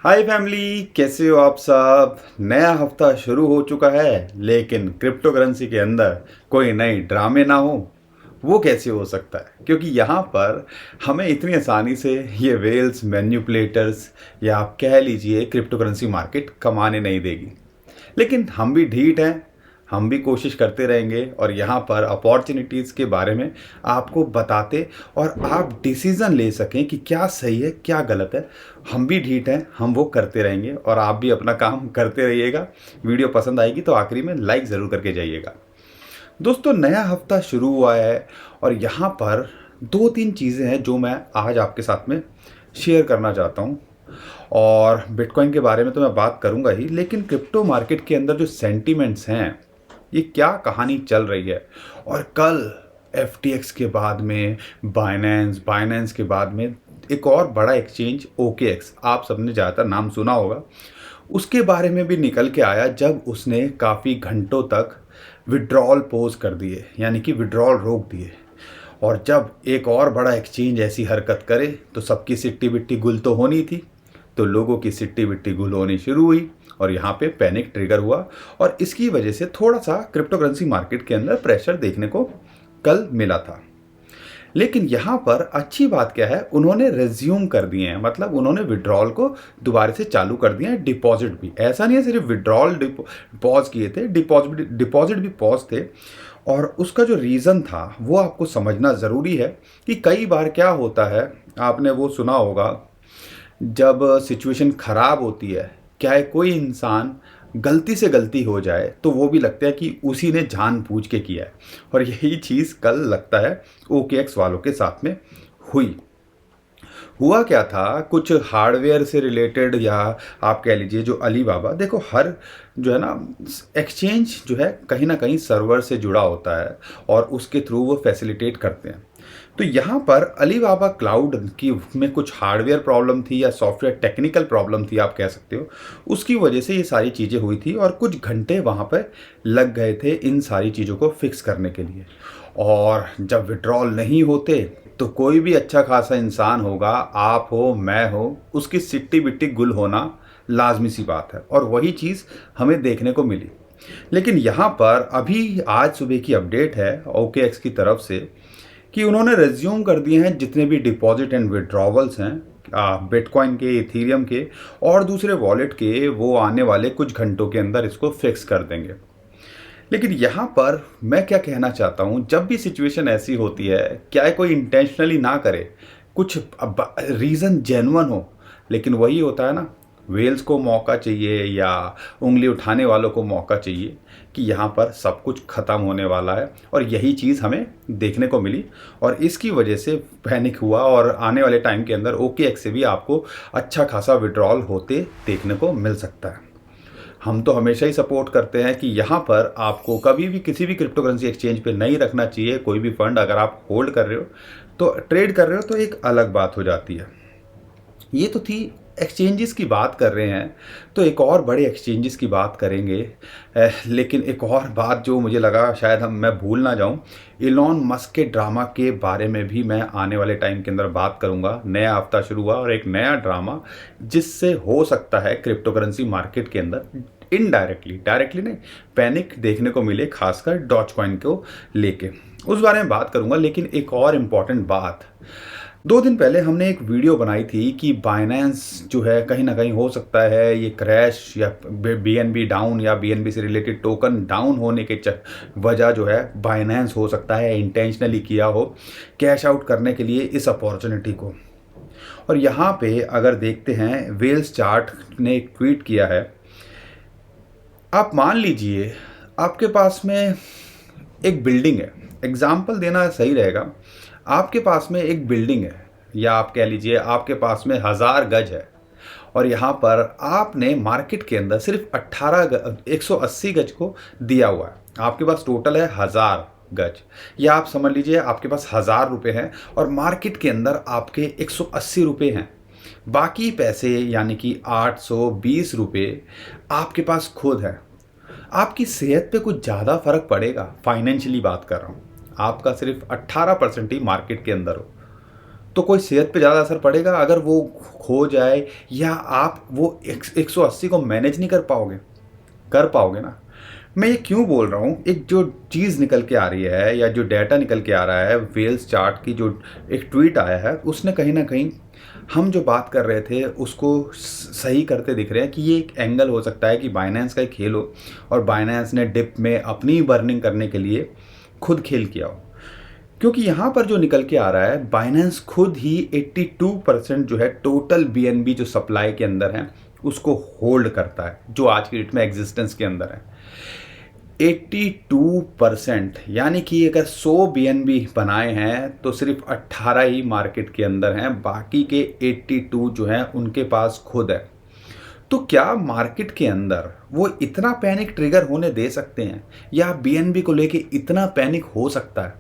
हाय family, कैसे हो आप सब। नया हफ्ता शुरू हो चुका है, लेकिन क्रिप्टो करेंसी के अंदर कोई नए ड्रामे ना हो, वो कैसे हो सकता है। क्योंकि यहाँ पर हमें इतनी आसानी से ये वेल्स मैन्युपुलेटर्स या आप कह लीजिए क्रिप्टो करेंसी मार्केट कमाने नहीं देगी। लेकिन हम भी ढीठ हैं, हम भी कोशिश करते रहेंगे और यहाँ पर अपॉर्चुनिटीज़ के बारे में आपको बताते और आप डिसीज़न ले सकें कि क्या सही है क्या गलत है। हम भी ढीठ हैं, हम वो करते रहेंगे और आप भी अपना काम करते रहिएगा। वीडियो पसंद आएगी तो आखिरी में लाइक ज़रूर करके जाइएगा। दोस्तों, नया हफ्ता शुरू हुआ है और यहाँ पर दो तीन चीज़ें हैं जो मैं आज आपके साथ में शेयर करना चाहता हूँ। और बिटकॉइन के बारे में तो मैं बात करूंगा ही, लेकिन क्रिप्टो मार्केट के अंदर जो सेंटीमेंट्स हैं, ये क्या कहानी चल रही है। और कल एफटीएक्स के बाद में बाइनेंस, बाइनेंस के बाद में एक और बड़ा एक्सचेंज ओकेएक्स, आप सबने ज़्यादातर नाम सुना होगा, उसके बारे में भी निकल के आया जब उसने काफ़ी घंटों तक विड्रॉल पोज कर दिए, यानी कि विड्रॉल रोक दिए। और जब एक और बड़ा एक्सचेंज ऐसी हरकत करे तो सबकी सिट्टी बिट्टी गुल तो होनी थी, तो लोगों की सिट्टी बिट्टी गुल होनी शुरू हुई और यहाँ पे पैनिक ट्रिगर हुआ। और इसकी वजह से थोड़ा सा क्रिप्टो करेंसी मार्केट के अंदर प्रेशर देखने को कल मिला था। लेकिन यहाँ पर अच्छी बात क्या है, उन्होंने रिज्यूम कर दिए हैं, मतलब उन्होंने विड्रॉल को दोबारा से चालू कर दिया है। डिपॉजिट भी, ऐसा नहीं है सिर्फ विड्रॉल पॉज किए थे, डिपॉजिट भी पॉज थे। और उसका जो रीज़न था वो आपको समझना ज़रूरी है कि कई बार क्या होता है, आपने वो सुना होगा, जब सिचुएशन ख़राब होती है, क्या है, कोई इंसान गलती से गलती हो जाए तो वो भी लगता है कि उसी ने जानबूझ के किया है। और यही चीज़ कल लगता है ओकेएक्स वालों के साथ में हुई। हुआ क्या था, कुछ हार्डवेयर से रिलेटेड, या आप कह लीजिए जो अलीबाबा, देखो हर जो है ना एक्सचेंज जो है कहीं ना कहीं सर्वर से जुड़ा होता है और उसके थ्रू वो फैसिलिटेट करते हैं। तो यहाँ पर अलीबाबा क्लाउड की में कुछ हार्डवेयर प्रॉब्लम थी या सॉफ्टवेयर टेक्निकल प्रॉब्लम थी, आप कह सकते हो। उसकी वजह से ये सारी चीज़ें हुई थी और कुछ घंटे वहाँ पर लग गए थे इन सारी चीज़ों को फिक्स करने के लिए। और जब विड्रॉल नहीं होते तो कोई भी अच्छा खासा इंसान होगा, आप हो मैं हो, उसकी सिट्टी बिट्टी गुल होना लाजमी सी बात है। और वही चीज़ हमें देखने को मिली। लेकिन यहाँ पर अभी आज सुबह की अपडेट है ओकेएक्स की तरफ से कि उन्होंने रिज्यूम कर दिए हैं जितने भी डिपॉजिट एंड विड्रॉवल्स हैं बिटकॉइन के, इथीरियम के और दूसरे वॉलेट के, वो आने वाले कुछ घंटों के अंदर इसको फिक्स कर देंगे। लेकिन यहाँ पर मैं क्या कहना चाहता हूँ, जब भी सिचुएशन ऐसी होती है, क्या है कोई इंटेंशनली ना करे, कुछ रीज़न जेन्युइन हो, लेकिन वही होता है ना, वेल्स को मौका चाहिए या उंगली उठाने वालों को मौका चाहिए कि यहाँ पर सब कुछ ख़त्म होने वाला है। और यही चीज़ हमें देखने को मिली और इसकी वजह से पैनिक हुआ और आने वाले टाइम के अंदर ओकेएक्स से भी आपको अच्छा खासा विड्रॉल होते देखने को मिल सकता है। हम तो हमेशा ही सपोर्ट करते हैं कि यहाँ पर आपको कभी भी किसी भी क्रिप्टो करेंसी एक्सचेंज पे नहीं रखना चाहिए कोई भी फंड। अगर आप होल्ड कर रहे हो तो, ट्रेड कर रहे हो तो एक अलग बात हो जाती है। ये तो थी एक्सचेंजेस की बात कर रहे हैं, तो एक और बड़े एक्सचेंजेस की बात करेंगे। लेकिन एक और बात जो मुझे लगा शायद मैं भूल ना जाऊं, इलॉन मस्क के ड्रामा के बारे में भी मैं आने वाले टाइम के अंदर बात करूंगा। नया हफ्ता शुरू हुआ और एक नया ड्रामा जिससे हो सकता है क्रिप्टो करेंसी मार्केट के अंदर इनडायरेक्टली, डायरेक्टली नहीं, पैनिक देखने को मिले, खासकर डॉज कॉइन को लेके, उस बारे में बात करूंगा। लेकिन एक और इम्पॉर्टेंट बात, 2 दिन पहले हमने एक वीडियो बनाई थी कि बाइनेंस जो है कहीं ना कहीं हो सकता है ये क्रैश या बीएनबी डाउन या बीएनबी से रिलेटेड टोकन डाउन होने के वजह जो है बाइनेंस हो सकता है इंटेंशनली किया हो कैश आउट करने के लिए इस अपॉर्चुनिटी को। और यहाँ पे अगर देखते हैं, वेल्स चार्ट ने एक ट्वीट किया है। आप मान लीजिए आपके पास में एक बिल्डिंग है, एग्जाम्पल देना सही रहेगा, आपके पास में एक बिल्डिंग है या आप कह लीजिए आपके पास में 1000 गज है और यहाँ पर आपने मार्केट के अंदर सिर्फ 180 गज को दिया हुआ है। आपके पास टोटल है 1000 गज, या आप समझ लीजिए आपके पास 1000 रुपये हैं और मार्केट के अंदर आपके 180 रुपये हैं। बाकी पैसे यानी कि 820 रुपये आपके पास खुद है। आपकी सेहत पे कुछ ज़्यादा फर्क पड़ेगा, फाइनेंशियली बात कर रहा हूँ। आपका सिर्फ 18% ही मार्केट के अंदर हो, तो कोई सेहत पे ज़्यादा असर पड़ेगा अगर वो खो जाए, या आप वो 180 को मैनेज नहीं कर पाओगे ना। मैं ये क्यों बोल रहा हूँ, एक जो चीज़ निकल के आ रही है या जो डाटा निकल के आ रहा है वेल्स चार्ट की, जो एक ट्वीट आया है उसने कहीं ना कहीं हम जो बात कर रहे थे उसको सही करते दिख रहे हैं कि ये एक एंगल हो सकता है कि बाइनेंस का एक खेल हो और बाइनेंस ने डिप में अपनी बर्निंग करने के लिए खुद खेल किया हो। क्योंकि यहाँ पर जो निकल के आ रहा है, बाइनेंस खुद ही 82% जो है टोटल बीएनबी जो सप्लाई के अंदर है उसको होल्ड करता है, जो आज की डेट में एग्जिस्टेंस के अंदर है 82%। यानी कि अगर 100 बीएनबी बनाए हैं तो सिर्फ 18 ही मार्केट के अंदर हैं, बाकी के 82 जो हैं उनके पास खुद है। तो क्या मार्केट के अंदर वो इतना पैनिक ट्रिगर होने दे सकते हैं, या बीएनबी को लेके इतना पैनिक हो सकता है?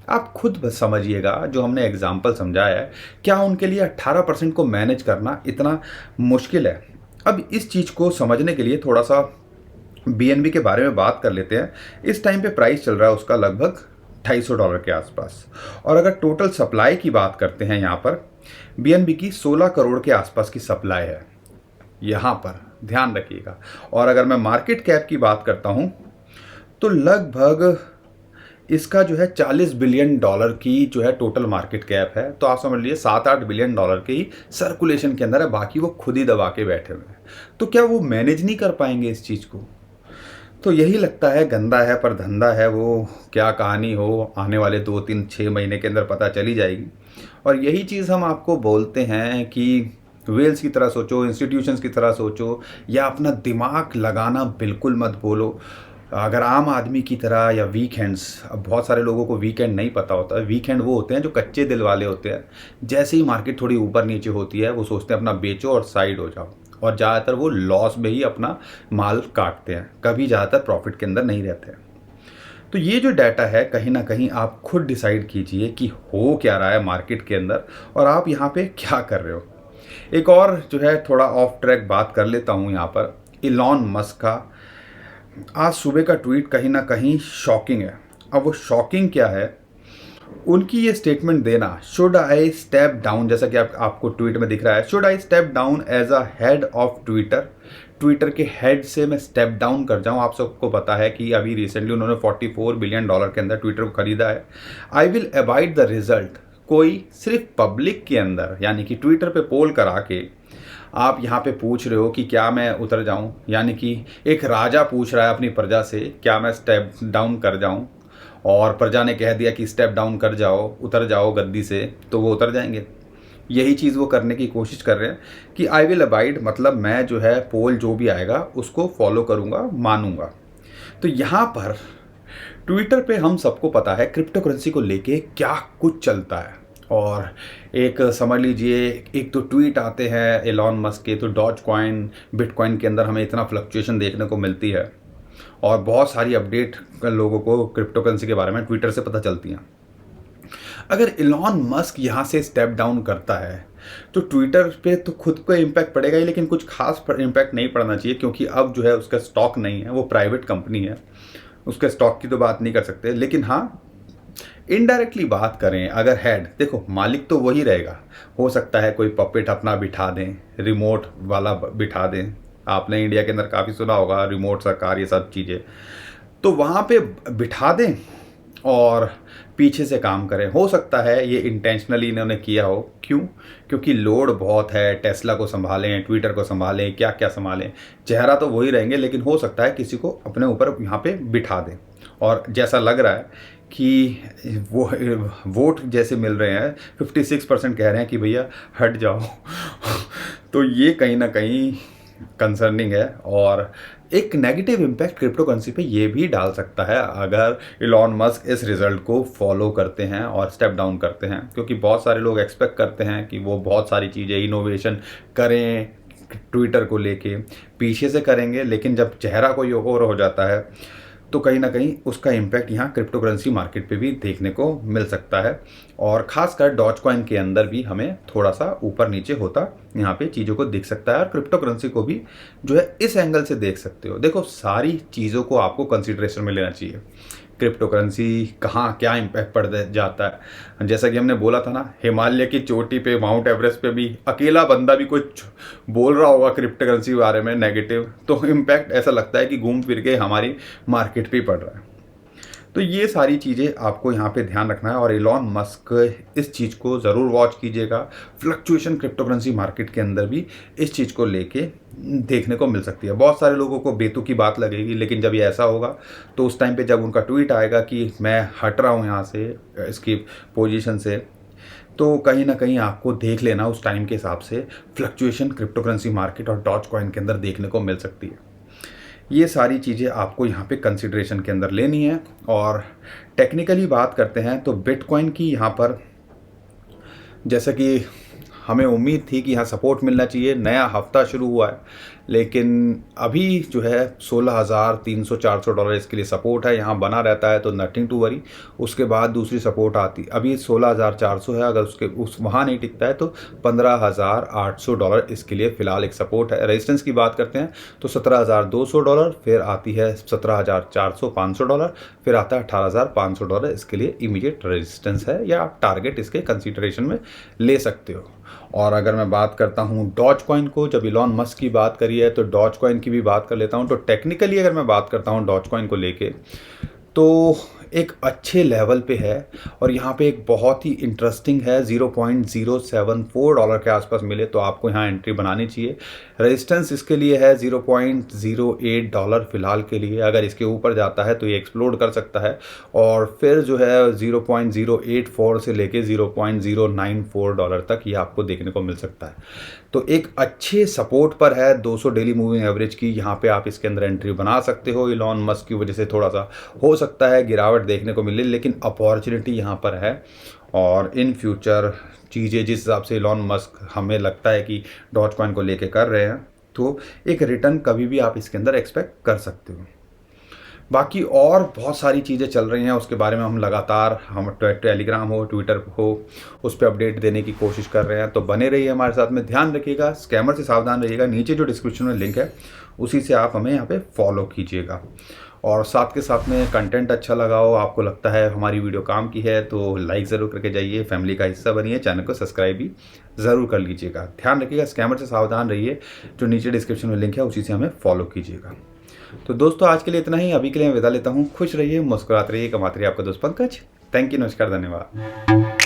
आप खुद बस समझिएगा, जो हमने एग्जाम्पल समझाया है, क्या उनके लिए 18% को मैनेज करना इतना मुश्किल है? अब इस चीज़ को समझने के लिए थोड़ा सा बीएनबी के बारे में बात कर लेते हैं। इस टाइम पे प्राइस चल रहा है उसका लगभग $250 के आसपास, और अगर टोटल सप्लाई की बात करते हैं यहाँ पर बीएनबी की 16 करोड़ के आसपास की सप्लाई है, यहाँ पर ध्यान रखिएगा। और अगर मैं मार्केट कैप की बात करता हूँ तो लगभग इसका जो है $40 बिलियन की जो है टोटल मार्केट कैप है। तो आप समझ लीजिए $7-8 बिलियन के ही सर्कुलेशन के अंदर है, बाकी वो खुद ही दबा के बैठे हुए हैं। तो क्या वो मैनेज नहीं कर पाएंगे इस चीज़ को? तो यही लगता है गंदा है पर धंधा है, वो क्या कहानी हो आने वाले 2-3-6 महीने के अंदर पता चली जाएगी। और यही चीज़ हम आपको बोलते हैं कि वेल्स की तरह सोचो, इंस्टीट्यूशंस की तरह सोचो, या अपना दिमाग लगाना बिल्कुल मत बोलो। अगर आम आदमी की तरह, या वीकेंड्स, अब बहुत सारे लोगों को वीकेंड नहीं पता होता। वीकेंड वो होते हैं जो कच्चे दिल वाले होते हैं, जैसे ही मार्केट थोड़ी ऊपर नीचे होती है वो सोचते हैं अपना बेचो और साइड हो जाओ, और ज़्यादातर वो लॉस में ही अपना माल काटते हैं, कभी ज़्यादातर प्रॉफिट के अंदर नहीं रहते हैं। तो ये जो डाटा है कहीं ना कहीं आप खुद डिसाइड कीजिए कि हो क्या रहा है मार्केट के अंदर और आप यहाँ पे क्या कर रहे हो। एक और जो है थोड़ा ऑफ ट्रैक बात कर लेता हूँ यहाँ पर, इलॉन मस्क का आज सुबह का ट्वीट कहीं ना कहीं शॉकिंग है। अब वो शॉकिंग क्या है, उनकी ये स्टेटमेंट देना, शुड आई स्टेप डाउन, जैसा कि आपको ट्वीट में दिख रहा है, should I step down as a head of Twitter, Twitter के हेड से मैं स्टेप डाउन कर जाऊं। आप सबको पता है कि अभी रिसेंटली उन्होंने $44 बिलियन के अंदर ट्विटर को खरीदा है। I will avoid the result, कोई सिर्फ पब्लिक के अंदर यानी कि ट्विटर पे पोल करा के आप यहाँ पे पूछ रहे हो कि क्या मैं उतर जाऊँ, यानी कि एक राजा पूछ रहा है अपनी प्रजा से क्या मैं स्टेप डाउन कर जाऊँ, और प्रजा ने कह दिया कि स्टेप डाउन कर जाओ, उतर जाओ गद्दी से, तो वो उतर जाएंगे। यही चीज़ वो करने की कोशिश कर रहे हैं कि आई विल अबाइड, मतलब मैं जो है पोल जो भी आएगा उसको फॉलो करूँगा, मानूंगा। तो यहाँ पर ट्विटर पे हम सबको पता है क्रिप्टो करेंसी को लेके क्या कुछ चलता है, और एक समझ लीजिए एक तो ट्वीट आते हैं एलॉन मस्क के, तो डॉज कॉइन, बिटकॉइन के अंदर हमें इतना फ्लक्चुएशन देखने को मिलती है, और बहुत सारी अपडेट लोगों को क्रिप्टो करेंसी के बारे में ट्विटर से पता चलती हैं। अगर एलॉन मस्क यहाँ से स्टेप डाउन करता है तो ट्विटर पे तो खुद को इम्पैक्ट पड़ेगा ही, लेकिन कुछ खास इम्पैक्ट नहीं पड़ना चाहिए, क्योंकि अब जो है उसका स्टॉक नहीं है, वो प्राइवेट कंपनी है, उसके स्टॉक की तो बात नहीं कर सकते। लेकिन हाँ, इनडायरेक्टली बात करें अगर हेड, देखो मालिक तो वही रहेगा, हो सकता है कोई पपेट अपना बिठा दें, रिमोट वाला बिठा दें। आपने इंडिया के अंदर काफ़ी सुना होगा रिमोट सरकार, ये सब चीज़ें, तो वहाँ पे बिठा दें और पीछे से काम करें। हो सकता है ये इंटेंशनली इन्होंने किया हो, क्यों? क्योंकि लोड बहुत है, टेस्ला को संभालें, ट्विटर को संभालें, क्या क्या संभालें, चेहरा तो वही रहेंगे, लेकिन हो सकता है किसी को अपने ऊपर यहाँ पे बिठा दें। और जैसा लग रहा है कि वो वोट जैसे मिल रहे हैं, 56% कह रहे हैं कि भैया हट जाओ तो ये कहीं ना कहीं कंसर्निंग है, और एक नेगेटिव इम्पैक्ट क्रिप्टो करेंसी पे ये भी डाल सकता है अगर इलॉन मस्क इस रिजल्ट को फॉलो करते हैं और स्टेप डाउन करते हैं, क्योंकि बहुत सारे लोग एक्सपेक्ट करते हैं कि वो बहुत सारी चीज़ें इनोवेशन करें ट्विटर को लेके, पीछे से करेंगे, लेकिन जब चेहरा कोई और हो जाता है तो कहीं ना कहीं उसका इम्पैक्ट यहाँ क्रिप्टो करेंसी मार्केट पे भी देखने को मिल सकता है। और ख़ासकर डॉज कॉइन के अंदर भी हमें थोड़ा सा ऊपर नीचे होता यहाँ पे चीज़ों को दिख सकता है, और क्रिप्टो करेंसी को भी जो है इस एंगल से देख सकते हो। देखो सारी चीज़ों को आपको कंसिडरेशन में लेना चाहिए। क्रिप्टो करेंसी कहाँ क्या इम्पैक्ट पड़ जाता है। जैसा कि हमने बोला था ना, हिमालय की चोटी पे, माउंट एवरेस्ट पे भी अकेला बंदा भी कुछ बोल रहा होगा क्रिप्टो करेंसी के बारे में नेगेटिव, तो इम्पैक्ट ऐसा लगता है कि घूम फिर के हमारी मार्केट पे ही पड़ रहा है। तो ये सारी चीज़ें आपको यहाँ पे ध्यान रखना है और इलॉन मस्क इस चीज़ को ज़रूर वॉच कीजिएगा। फ्लक्चुएशन क्रिप्टो करेंसी मार्केट के अंदर भी इस चीज़ को लेके देखने को मिल सकती है। बहुत सारे लोगों को बेतुकी की बात लगेगी, लेकिन जब ये ऐसा होगा तो उस टाइम पे जब उनका ट्वीट आएगा कि मैं हट रहा हूँ यहाँ से, इसकी पोजीशन से, तो कहीं ना कहीं आपको देख लेना उस टाइम के हिसाब से फ्लक्चुएशन क्रिप्टो करेंसी मार्केट और डॉज कॉइन के अंदर देखने को मिल सकती है। ये सारी चीज़ें आपको यहाँ पे कंसिडरेशन के अंदर लेनी है। और टेक्निकली बात करते हैं तो बिटकॉइन की यहाँ पर जैसा कि हमें उम्मीद थी कि यहाँ सपोर्ट मिलना चाहिए, नया हफ्ता शुरू हुआ है, लेकिन अभी जो है 16,300-400 डॉलर इसके लिए सपोर्ट है, यहाँ बना रहता है तो नथिंग टू वरी। उसके बाद दूसरी सपोर्ट आती, अभी 16,400 है, अगर उसके वहाँ नहीं टिकता है तो 15,800 डॉलर इसके लिए फ़िलहाल एक सपोर्ट है। रेजिस्टेंस की बात करते हैं तो 17,200 डॉलर, फिर आती है 17,400-500 डॉलर, फिर आता है 18,500 डॉलर। इसके लिए इमीडिएट रेजिस्टेंस है या आप टारगेट इसके कंसिडरेशन में ले सकते हो। और अगर मैं बात करता हूँ डॉज कॉइन को, जब इलॉन मस्क की बात करी है तो डॉज कॉइन की भी बात कर लेता हूँ। तो टेक्निकली अगर मैं बात करता हूँ डॉज कॉइन को लेके, तो एक अच्छे लेवल पे है और यहाँ पे एक बहुत ही इंटरेस्टिंग है, 0.074 डॉलर के आसपास मिले तो आपको यहाँ एंट्री बनानी चाहिए। रेजिस्टेंस इसके लिए है 0.08 डॉलर फिलहाल के लिए, अगर इसके ऊपर जाता है तो ये एक्सप्लोड कर सकता है, और फिर जो है 0.084 से लेके 0.094 डॉलर तक ये आपको देखने को मिल सकता है। तो एक अच्छे सपोर्ट पर है 200 डेली मूविंग एवरेज की, यहाँ पे आप इसके अंदर एंट्री बना सकते हो। इलॉन मस्क की वजह से थोड़ा सा हो सकता है गिरावट देखने को मिले, लेकिन अपॉर्चुनिटी यहाँ पर है। और इन फ्यूचर चीज़ें जिस हिसाब से इलॉन मस्क हमें लगता है कि डॉज कॉइन को लेके कर रहे हैं, तो एक रिटर्न कभी भी आप इसके अंदर एक्सपेक्ट कर सकते हो। बाकी और बहुत सारी चीज़ें चल रही हैं, उसके बारे में हम लगातार, हम टेलीग्राम हो, ट्विटर हो, उस पर अपडेट देने की कोशिश कर रहे हैं। तो बने रहिए हमारे साथ में, ध्यान रखिएगा, स्कैमर से सावधान रहिएगा। नीचे जो डिस्क्रिप्शन में लिंक है उसी से आप हमें यहाँ पे फॉलो कीजिएगा। और साथ के साथ में कंटेंट अच्छा लगा हो, आपको लगता है हमारी वीडियो काम की है, तो लाइक ज़रूर करके जाइए, फैमिली का हिस्सा बनिए, चैनल को सब्सक्राइब भी ज़रूर कर लीजिएगा। ध्यान रखिएगा, स्कैमर से सावधान रहिए। जो नीचे डिस्क्रिप्शन में लिंक है उसी से हमें फॉलो कीजिएगा। तो दोस्तों आज के लिए इतना ही, अभी के लिए मैं विदा लेता हूँ। खुश रहिए, मुस्कुराते रहिए, कमाते रहिए। आपका दोस्त पंकज। थैंक यू, नमस्कार, धन्यवाद।